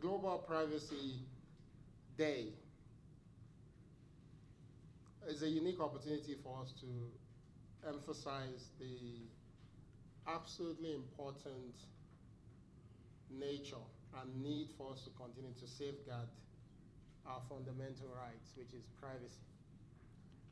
Global Privacy Day is a unique opportunity for us to emphasize the absolutely important nature and need for us to continue to safeguard our fundamental rights, which is privacy.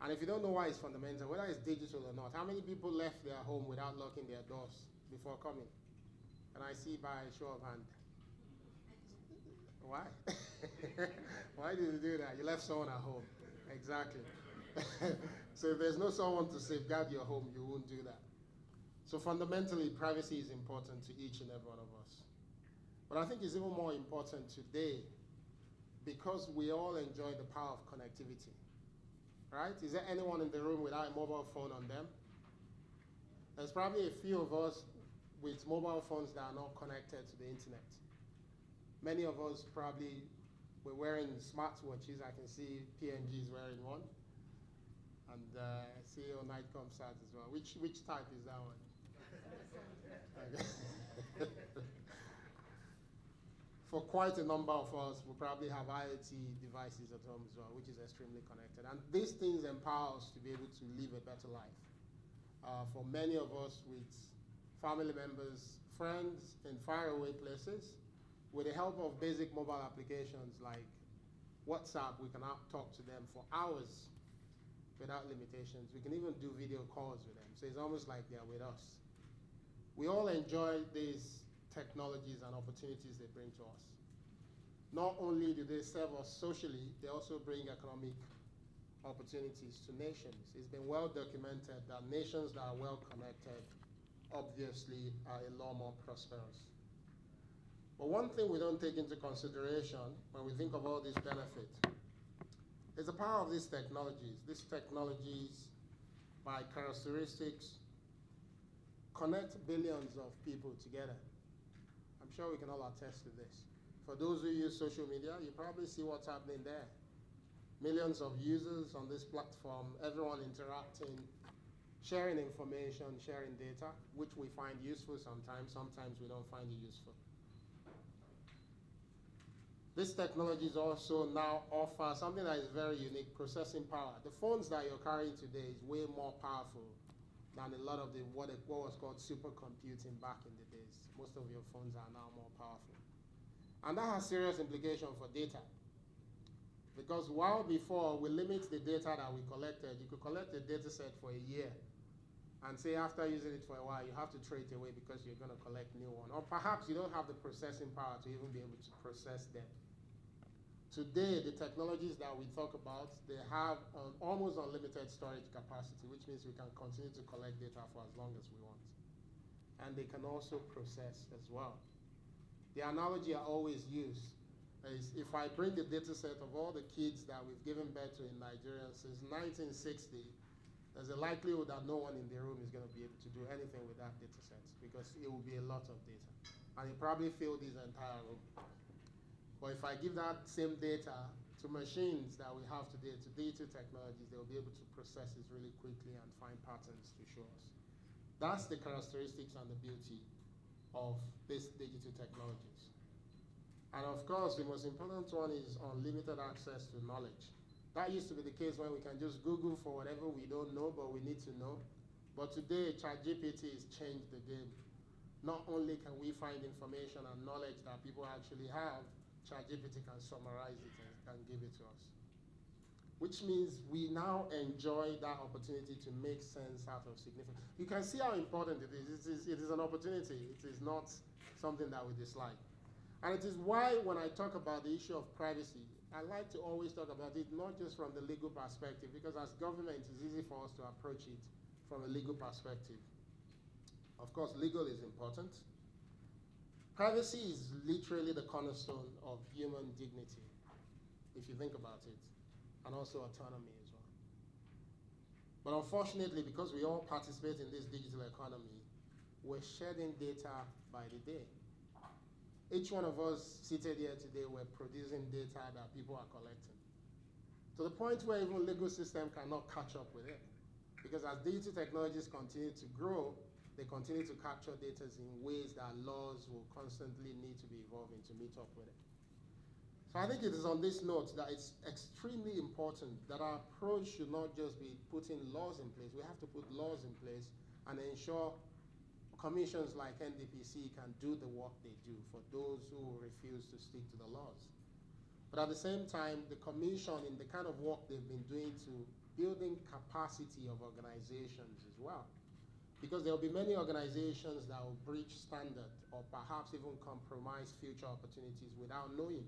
And if you don't know why it's fundamental, whether it's digital or not, how many people left their home without locking their doors before coming? And I see by a show of hand. Why? Why did you do that? You left someone at home. Exactly. So if there's no someone to safeguard your home, you won't do that. So fundamentally, privacy is important to each and every one of us. But I think it's even more important today because we all enjoy the power of connectivity. Right? Is there anyone in the room without a mobile phone on them? There's probably a few of us with mobile phones that are not connected to the internet. Many of us probably were wearing smartwatches. I can see PNG is wearing one. And CEO Nightcom SAT as well. Which type is that one? For quite a number of us, we probably have IoT devices at home as well, which is extremely connected. And these things empower us to be able to live a better life. For many of us with family members, friends in faraway places, with the help of basic mobile applications like WhatsApp, we can talk to them for hours without limitations. We can even do video calls with them. So it's almost like they're with us. We all enjoy these technologies and opportunities they bring to us. Not only do they serve us socially, they also bring economic opportunities to nations. It's been well documented that nations that are well connected obviously are a lot more prosperous. But one thing we don't take into consideration when we think of all these benefits is the power of these technologies. These technologies, by characteristics, connect billions of people together. I'm sure we can all attest to this. For those who use social media, you probably see what's happening there. Millions of users on this platform, everyone interacting, sharing information, sharing data, which we find useful sometimes. Sometimes we don't find it useful. These technologies also now offer something that is very unique, processing power. The phones that you're carrying today is way more powerful than a lot of the what was called supercomputing back in the days. Most of your phones are now more powerful. And that has serious implications for data. Because while before we limit the data that we collected, you could collect a data set for a year and say after using it for a while, you have to throw it away because you're going to collect new one. Or perhaps you don't have the processing power to even be able to process them. Today, the technologies that we talk about, they have almost unlimited storage capacity, which means we can continue to collect data for as long as we want. And they can also process as well. The analogy I always use is if I bring a data set of all the kids that we've given birth to in Nigeria since 1960, there's a likelihood that no one in the room is going to be able to do anything with that data set because it will be a lot of data. And it probably fill this entire room. But if I give that same data to machines that we have today, to digital technologies, they'll be able to process it really quickly and find patterns to show us. That's the characteristics and the beauty of these digital technologies. And of course, the most important one is unlimited access to knowledge. That used to be the case when we can just Google for whatever we don't know, but we need to know. But today, ChatGPT has changed the game. Not only can we find information and knowledge that people actually have, ChatGPT can summarize it and can give it to us. Which means we now enjoy that opportunity to make sense out of significance. You can see how important it is. It is an opportunity. It is not something that we dislike. And it is why when I talk about the issue of privacy, I like to always talk about it not just from the legal perspective, because as government, it's easy for us to approach it from a legal perspective. Of course, legal is important. Privacy is literally the cornerstone of human dignity, if you think about it, and also autonomy as well. But unfortunately, because we all participate in this digital economy, we're shedding data by the day. Each one of us seated here today, we're producing data that people are collecting. To the point where even legal system cannot catch up with it. Because as digital technologies continue to grow, they continue to capture data in ways that laws will constantly need to be evolving to meet up with it. So I think it is on this note that it's extremely important that our approach should not just be putting laws in place. We have to put laws in place and ensure commissions like NDPC can do the work they do for those who refuse to stick to the laws. But at the same time, the commission, in the kind of work they've been doing to building capacity of organizations as well. Because there will be many organizations that will breach standard or perhaps even compromise future opportunities without knowing.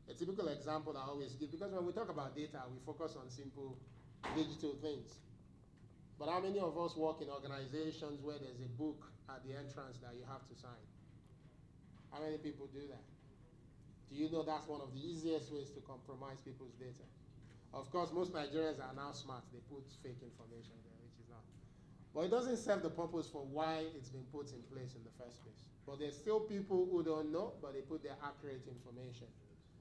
A typical example I always give, because when we talk about data, we focus on simple digital things. But how many of us work in organizations where there's a book at the entrance that you have to sign? How many people do that? Do you know that's one of the easiest ways to compromise people's data? Of course, most Nigerians are now smart. They put fake information there, which is not. But it doesn't serve the purpose for why it's been put in place in the first place. But there's still people who don't know, but they put their accurate information.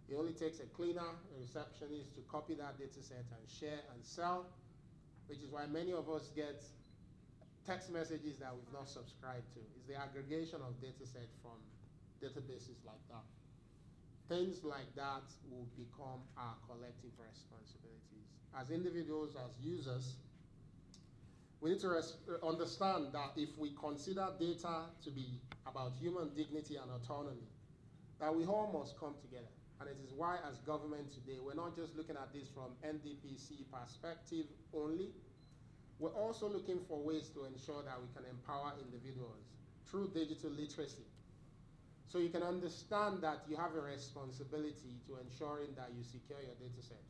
It only takes a cleaner, a receptionist to copy that data set and share and sell, which is why many of us get text messages that we've not subscribed to. It's the aggregation of data set from databases like that. Things like that will become our collective responsibilities. As individuals, as users, we need to understand that if we consider data to be about human dignity and autonomy, that we all must come together. And it is why, as government today, we're not just looking at this from NDPC perspective only. We're also looking for ways to ensure that we can empower individuals through digital literacy. So you can understand that you have a responsibility to ensuring that you secure your data set.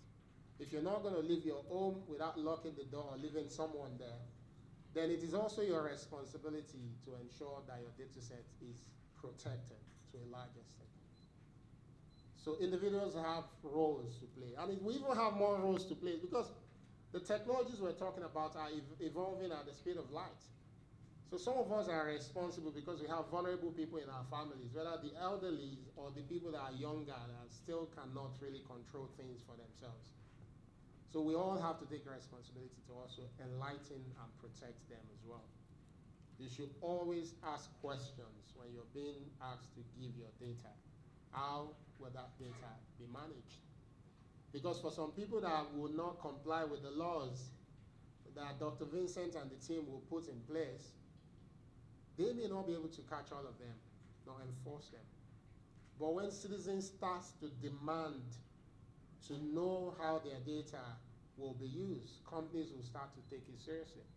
If you're not going to leave your home without locking the door or leaving someone there, then it is also your responsibility to ensure that your data set is protected to a large extent. So individuals have roles to play. And we even have more roles to play because the technologies we're talking about are evolving at the speed of light. So some of us are responsible because we have vulnerable people in our families, whether the elderly or the people that are younger that still cannot really control things for themselves. So we all have to take responsibility to also enlighten and protect them as well. You should always ask questions when you're being asked to give your data. How will that data be managed? Because for some people that will not comply with the laws that Dr. Vincent and the team will put in place, they may not be able to catch all of them, nor enforce them. But when citizens start to demand to know how their data will be used, companies will start to take it seriously.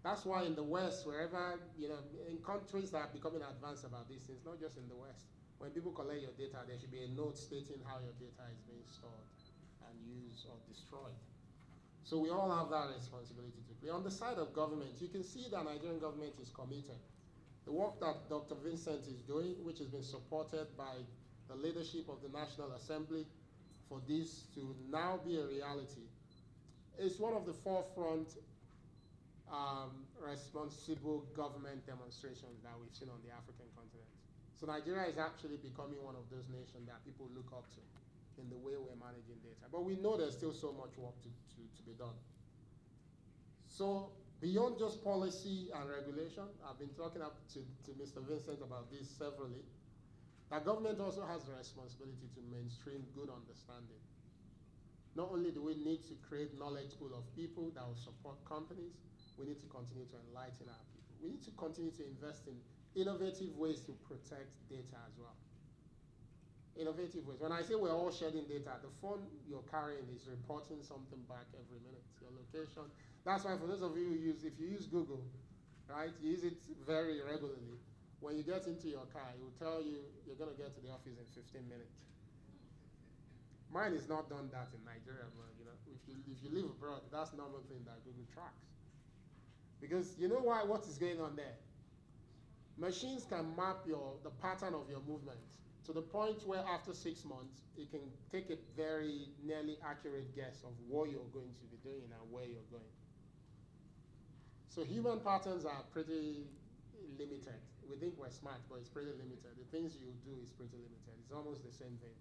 That's why in the West, wherever, in countries that are becoming advanced about these things, not just in the West, when people collect your data, there should be a note stating how your data is being stored and used or destroyed. So we all have that responsibility to play. On the side of government, you can see that Nigerian government is committed. The work that Dr. Vincent is doing, which has been supported by the leadership of the National Assembly for this to now be a reality, is one of the forefront responsible government demonstrations that we've seen on the African continent. So Nigeria is actually becoming one of those nations that people look up to in the way we're managing data. But we know there's still so much work to be done. So beyond just policy and regulation, I've been talking to Mr. Vincent about this severally, that government also has the responsibility to mainstream good understanding. Not only do we need to create knowledge pool of people that will support companies, we need to continue to enlighten our people. We need to continue to invest in innovative ways to protect data as well. Innovative ways. When I say we're all shedding data, the phone you're carrying is reporting something back every minute, your location. That's why for those of you who if you use Google, right, you use it very regularly. When you get into your car, it will tell you you're going to get to the office in 15 minutes. Mine is not done that in Nigeria, but if you live abroad, that's the normal thing that Google tracks. Because you know what is going on there? Machines can map the pattern of your movements to the point where after 6 months, it can take a very nearly accurate guess of what you're going to be doing and where you're going. So human patterns are pretty limited. We think we're smart, but it's pretty limited. The things you do is pretty limited. It's almost the same thing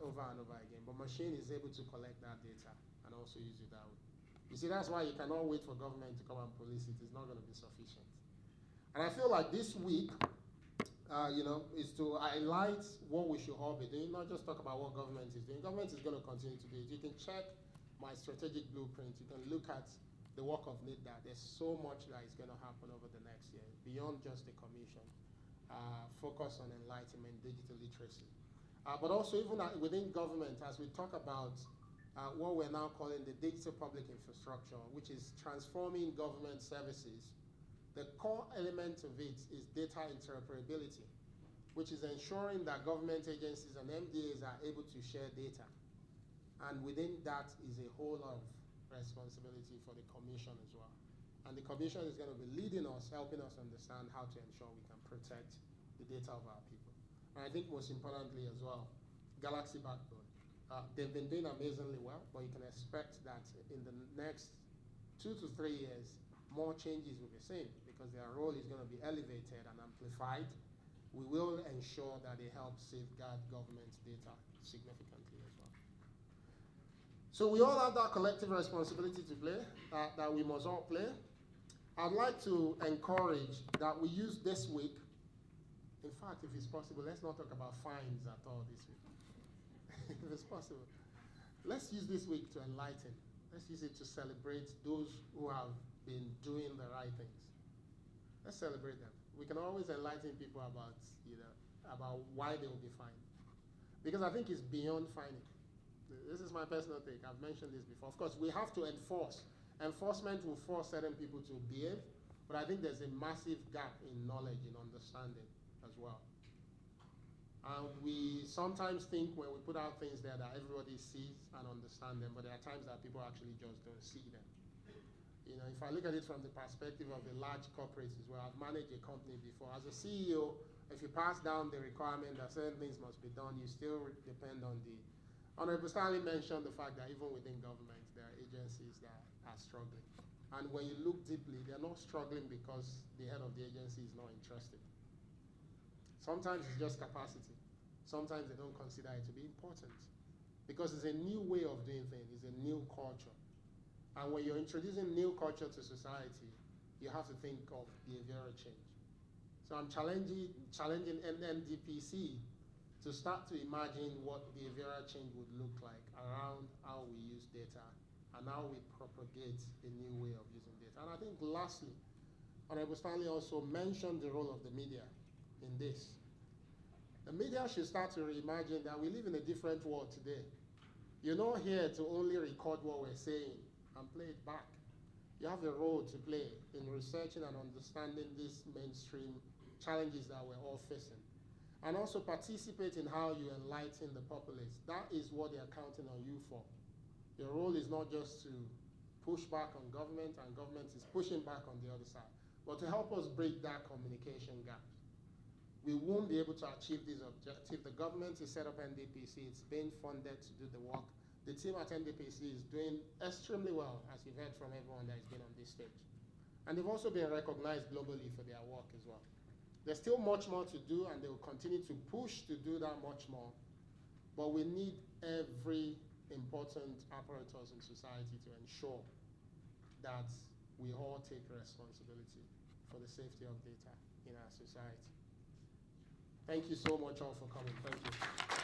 over and over again. But machine is able to collect that data and also use it that way. You see, that's why you cannot wait for government to come and police it. It's not going to be sufficient. And I feel like this week, is to highlight what we should all be doing, not just talk about what government is doing. Government is going to continue to do it. You can check my strategic blueprint. You can look at the work of NIDA. There's so much that is going to happen over the next year, beyond just the commission. Focus on enlightenment, digital literacy. But also even within government, as we talk about what we're now calling the digital public infrastructure, which is transforming government services, the core element of it is data interoperability, which is ensuring that government agencies and MDAs are able to share data. And within that is a whole lot of responsibility for the commission as well. And the commission is going to be leading us, helping us understand how to ensure we can protect the data of our people. And I think most importantly as well, Galaxy Backbone. They've been doing amazingly well, but you can expect that in the next 2 to 3 years, more changes will be seen because their role is going to be elevated and amplified. We will ensure that they help safeguard government data significantly as well. So we all have that collective responsibility to play, that we must all play. I'd like to encourage that we use this week. In fact, if it's possible, let's not talk about fines at all this week. If it's possible. Let's use this week to enlighten. Let's use it to celebrate those who have been doing the right things. Let's celebrate them. We can always enlighten people about, about why they will be fined. Because I think it's beyond fining. This is my personal take. I've mentioned this before. Of course, we have to enforce. Enforcement will force certain people to behave, but I think there's a massive gap in knowledge, in understanding as well. And we sometimes think when we put out things there that everybody sees and understands them, but there are times that people actually just don't see them. If I look at it from the perspective of the large corporates as well, I've managed a company before. As a CEO, if you pass down the requirement that certain things must be done, you still depend on the... Honorable Stanley mentioned the fact that even within government, there are agencies that are struggling. And when you look deeply, they're not struggling because the head of the agency is not interested. Sometimes it's just capacity. Sometimes they don't consider it to be important. Because it's a new way of doing things, it's a new culture. And when you're introducing new culture to society, you have to think of behavioral change. So I'm challenging NDPC to start to imagine what behavioral change would look like around how we use data and how we propagate a new way of using data. And I think lastly, Honorable Stanley also mentioned the role of the media in this. The media should start to reimagine that we live in a different world today. You're not here to only record what we're saying and play it back. You have a role to play in researching and understanding these mainstream challenges that we're all facing. And also participate in how you enlighten the populace. That is what they're counting on you for. Your role is not just to push back on government, and government is pushing back on the other side, but to help us break that communication gap. We won't be able to achieve this objective. The government is set up NDPC, it's being funded to do the work. The team at NDPC is doing extremely well, as you've heard from everyone that has been on this stage. And they've also been recognized globally for their work as well. There's still much more to do, and they will continue to push to do that much more. But we need every important apparatus in society to ensure that we all take responsibility for the safety of data in our society. Thank you so much all for coming. Thank you.